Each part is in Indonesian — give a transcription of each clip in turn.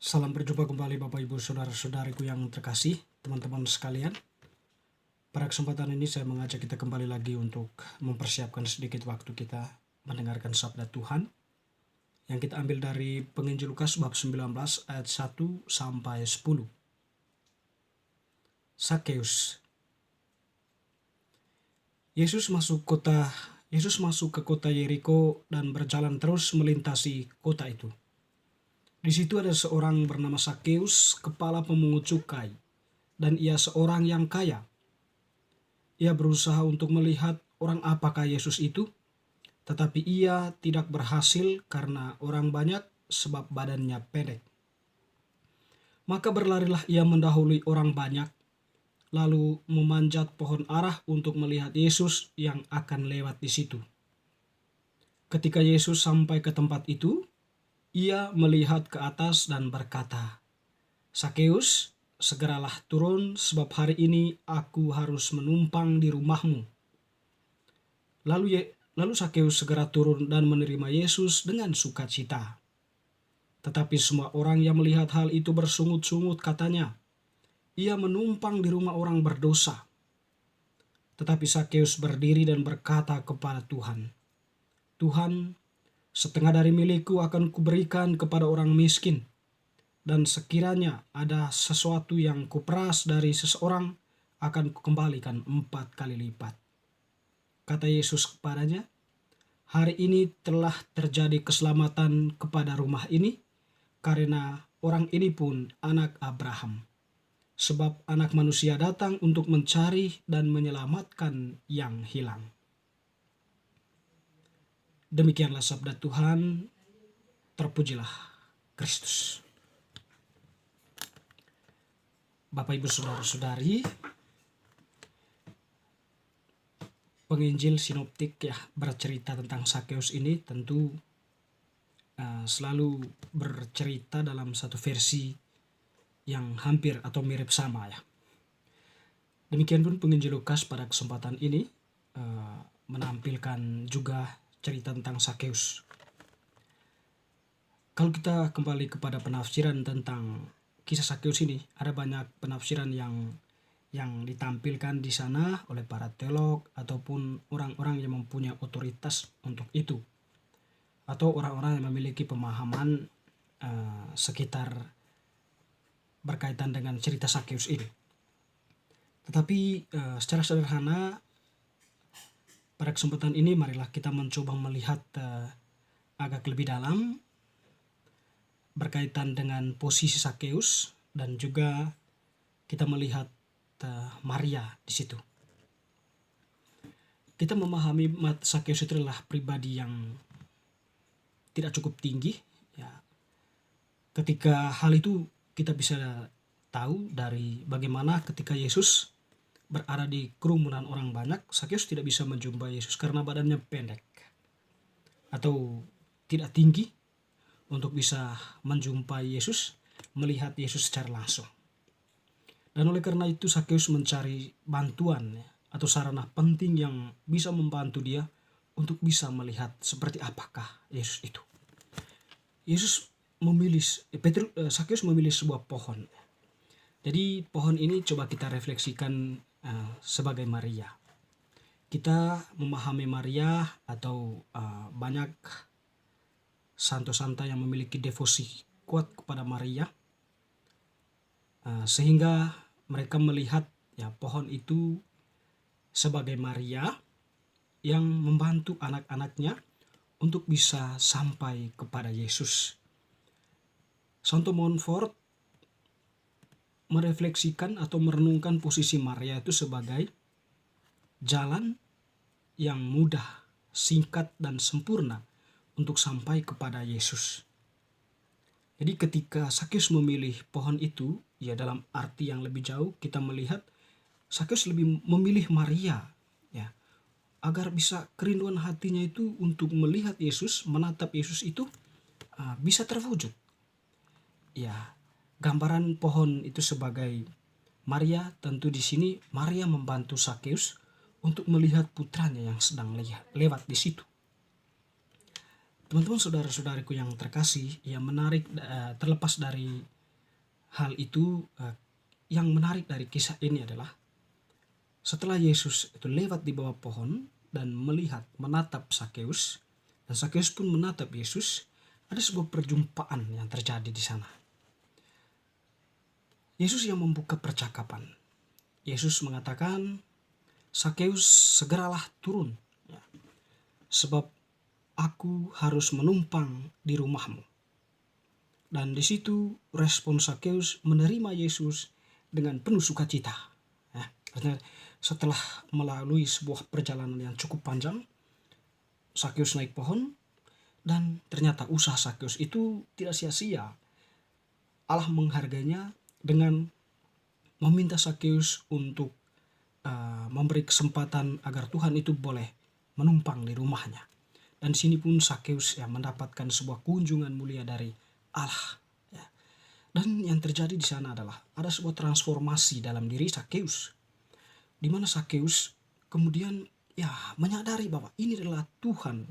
Salam berjumpa kembali Bapak Ibu Saudara-saudariku yang terkasih, teman-teman sekalian. Pada kesempatan ini saya mengajak kita kembali lagi untuk mempersiapkan sedikit waktu kita mendengarkan sabda Tuhan yang kita ambil dari Penginjil Lukas bab 19 ayat 1 sampai 10. Sakeus. Yesus masuk ke kota Yeriko dan berjalan terus melintasi kota itu. Di situ ada seorang bernama Sakeus, kepala pemungut cukai, dan ia seorang yang kaya. Ia berusaha untuk melihat orang apakah Yesus itu, tetapi ia tidak berhasil karena orang banyak sebab badannya pendek. Maka berlarilah ia mendahului orang banyak, lalu memanjat pohon arah untuk melihat Yesus yang akan lewat di situ. Ketika Yesus sampai ke tempat itu, ia melihat ke atas dan berkata, "Sakeus, segeralah turun sebab hari ini aku harus menumpang di rumahmu." Lalu Sakeus segera turun dan menerima Yesus dengan sukacita. Tetapi semua orang yang melihat hal itu bersungut-sungut katanya, "Ia menumpang di rumah orang berdosa." Tetapi Sakeus berdiri dan berkata kepada Tuhan, "Tuhan, setengah dari milikku akan kuberikan kepada orang miskin. Dan sekiranya ada sesuatu yang kuperas dari seseorang, akan kukembalikan 4 kali lipat." Kata Yesus kepadanya, "Hari ini telah terjadi keselamatan kepada rumah ini, karena orang ini pun anak Abraham. Sebab Anak Manusia datang untuk mencari dan menyelamatkan yang hilang." Demikianlah sabda Tuhan, terpujilah Kristus. Bapak Ibu Saudara-saudari, penginjil sinoptik bercerita tentang Sakeus ini tentu selalu bercerita dalam satu versi yang hampir atau mirip sama ya. Demikian pun penginjil Lukas pada kesempatan ini menampilkan juga cerita tentang Sakeus. Kalau kita kembali kepada penafsiran tentang kisah Sakeus ini, ada banyak penafsiran yang ditampilkan di sana oleh para teolog ataupun orang-orang yang mempunyai otoritas untuk itu, atau orang-orang yang memiliki pemahaman sekitar berkaitan dengan cerita Sakeus ini. Tetapi secara sederhana pada kesempatan ini marilah kita mencoba melihat agak lebih dalam berkaitan dengan posisi Sakeus, dan juga kita melihat Maria di situ. Kita memahami Sakeus itu adalah pribadi yang tidak cukup tinggi ya. Ketika hal itu kita bisa tahu dari bagaimana ketika Yesus berada di kerumunan orang banyak, Sakeus tidak bisa menjumpai Yesus karena badannya pendek atau tidak tinggi untuk bisa menjumpai Yesus, melihat Yesus secara langsung. Dan oleh karena itu Sakeus mencari bantuan atau sarana penting yang bisa membantu dia untuk bisa melihat seperti apakah Yesus itu. Sakeus memilih sebuah pohon. Jadi pohon ini coba kita refleksikan sebagai Maria. Kita memahami Maria atau banyak santo-santa yang memiliki devosi kuat kepada Maria, sehingga mereka melihat pohon itu sebagai Maria yang membantu anak-anaknya untuk bisa sampai kepada Yesus. Santo Montfort merefleksikan atau merenungkan posisi Maria itu sebagai jalan yang mudah, singkat, dan sempurna untuk sampai kepada Yesus. Jadi ketika Sakeus memilih pohon itu, ya dalam arti yang lebih jauh kita melihat Sakeus lebih memilih Maria ya, agar bisa kerinduan hatinya itu untuk melihat Yesus, menatap Yesus itu bisa terwujud. Ya, gambaran pohon itu sebagai Maria, tentu di sini Maria membantu Sakeus untuk melihat putranya yang sedang lewat di situ. Teman-teman saudara-saudariku yang terkasih, yang menarik terlepas dari hal itu, yang menarik dari kisah ini adalah setelah Yesus itu lewat di bawah pohon dan melihat, menatap Sakeus, dan Sakeus pun menatap Yesus, ada sebuah perjumpaan yang terjadi di sana. Yesus yang membuka percakapan. Yesus mengatakan, Sakeus, segeralah turun, ya, sebab aku harus menumpang di rumahmu. Dan di situ respon Sakeus menerima Yesus dengan penuh sukacita. Ya, setelah melalui sebuah perjalanan yang cukup panjang, Sakeus naik pohon dan ternyata usaha Sakeus itu tidak sia-sia. Allah menghargainya dengan meminta Sakeus untuk memberi kesempatan agar Tuhan itu boleh menumpang di rumahnya. Dan di sini pun Sakeus mendapatkan sebuah kunjungan mulia dari Allah. Ya. Dan yang terjadi di sana adalah ada sebuah transformasi dalam diri Sakeus, di mana Sakeus kemudian menyadari bahwa ini adalah Tuhan.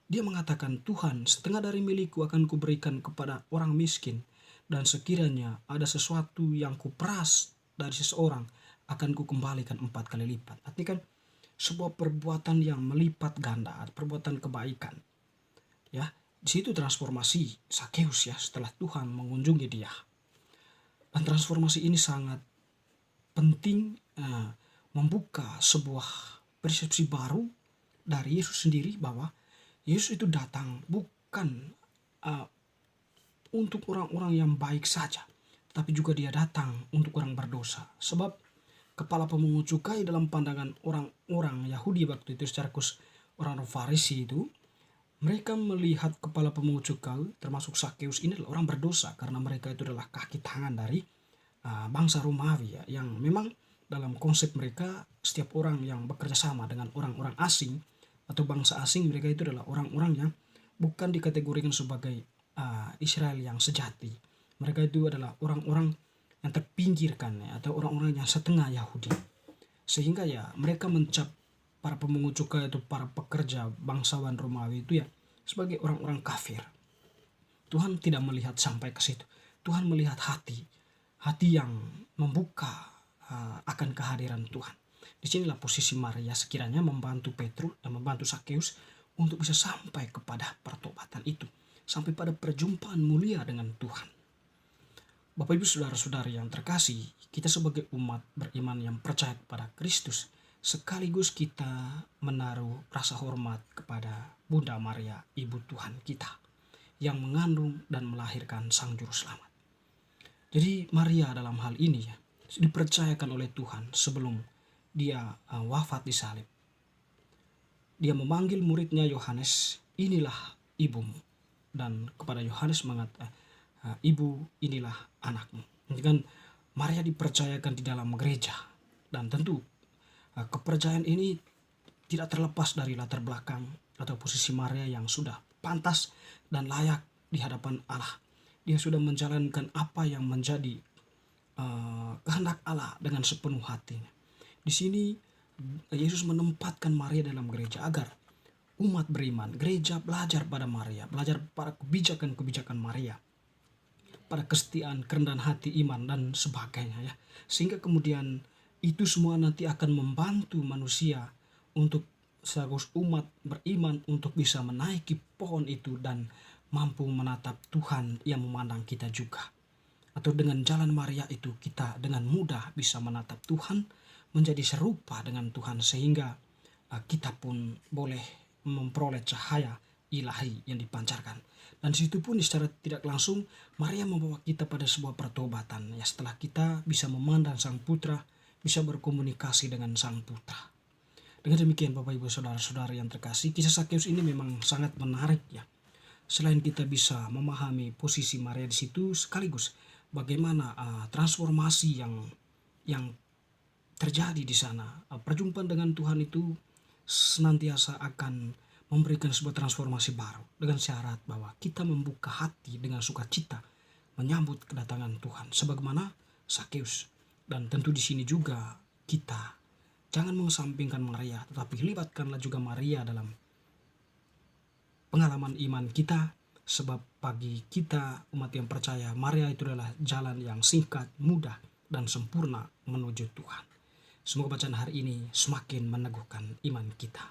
Dia mengatakan, Tuhan, setengah dari milikku akan kuberikan kepada orang miskin, dan sekiranya ada sesuatu yang kuperas dari seseorang, akan kukembalikan 4 kali lipat. Artinya kan sebuah perbuatan yang melipat ganda, perbuatan kebaikan. Ya, di situ transformasi Sakeus setelah Tuhan mengunjungi dia. Dan transformasi ini sangat penting, membuka sebuah persepsi baru dari Yesus sendiri, bahwa Yesus itu datang bukan untuk orang-orang yang baik saja, tapi juga dia datang untuk orang berdosa. Sebab kepala pemungut cukai dalam pandangan orang-orang Yahudi waktu itu, secara khusus orang Farisi itu, mereka melihat kepala pemungut cukai termasuk Sakeus ini adalah orang berdosa, karena mereka itu adalah kaki tangan dari bangsa Romawi, yang memang dalam konsep mereka setiap orang yang bekerja sama dengan orang-orang asing atau bangsa asing, mereka itu adalah orang-orang yang bukan dikategorikan sebagai Israel yang sejati. Mereka itu adalah orang-orang yang terpinggirkan, atau orang-orang yang setengah Yahudi. Sehingga mereka mencap para pemungut cukai atau para pekerja bangsawan Romawi itu sebagai orang-orang kafir. Tuhan tidak melihat sampai ke situ. Tuhan melihat hati yang membuka akan kehadiran Tuhan. Disinilah posisi Maria sekiranya membantu Petrus dan membantu Sakeus untuk bisa sampai kepada pertobatan itu, sampai pada perjumpaan mulia dengan Tuhan. Bapak Ibu saudara-saudari yang terkasih, kita sebagai umat beriman yang percaya kepada Kristus, sekaligus kita menaruh rasa hormat kepada Bunda Maria, Ibu Tuhan kita, yang mengandung dan melahirkan Sang Juru Selamat. Jadi Maria dalam hal ini dipercayakan oleh Tuhan sebelum dia wafat di salib. Dia memanggil muridnya Yohanes, inilah ibumu. Dan kepada Yohanes mengatakan, ibu, inilah anakmu. Jadi kan Maria dipercayakan di dalam gereja. Dan tentu kepercayaan ini tidak terlepas dari latar belakang atau posisi Maria yang sudah pantas dan layak di hadapan Allah. Dia sudah menjalankan apa yang menjadi kehendak Allah dengan sepenuh hatinya. Di sini Yesus menempatkan Maria dalam gereja agar umat beriman, gereja belajar pada Maria, belajar para kebijakan-kebijakan Maria, pada kesetiaan, kerendahan hati, iman, dan sebagainya Sehingga kemudian itu semua nanti akan membantu manusia untuk seharus umat beriman untuk bisa menaiki pohon itu dan mampu menatap Tuhan yang memandang kita juga. Atau dengan jalan Maria itu kita dengan mudah bisa menatap Tuhan, menjadi serupa dengan Tuhan, sehingga kita pun boleh memperoleh cahaya ilahi yang dipancarkan. Dan situ pun secara tidak langsung Maria membawa kita pada sebuah pertobatan setelah kita bisa memandang Sang Putra, bisa berkomunikasi dengan Sang Putra. Dengan demikian Bapak Ibu Saudara-saudara yang terkasih, kisah Sakeus ini memang sangat menarik Selain kita bisa memahami posisi Maria di situ, sekaligus bagaimana transformasi yang terjadi di sana. Perjumpaan dengan Tuhan itu senantiasa akan memberikan sebuah transformasi baru, dengan syarat bahwa kita membuka hati dengan sukacita menyambut kedatangan Tuhan sebagaimana Sakeus. Dan tentu di sini juga kita jangan mengesampingkan Maria, tetapi libatkanlah juga Maria dalam pengalaman iman kita, sebab bagi kita umat yang percaya, Maria itu adalah jalan yang singkat, mudah, dan sempurna menuju Tuhan. Semoga bacaan hari ini semakin meneguhkan iman kita.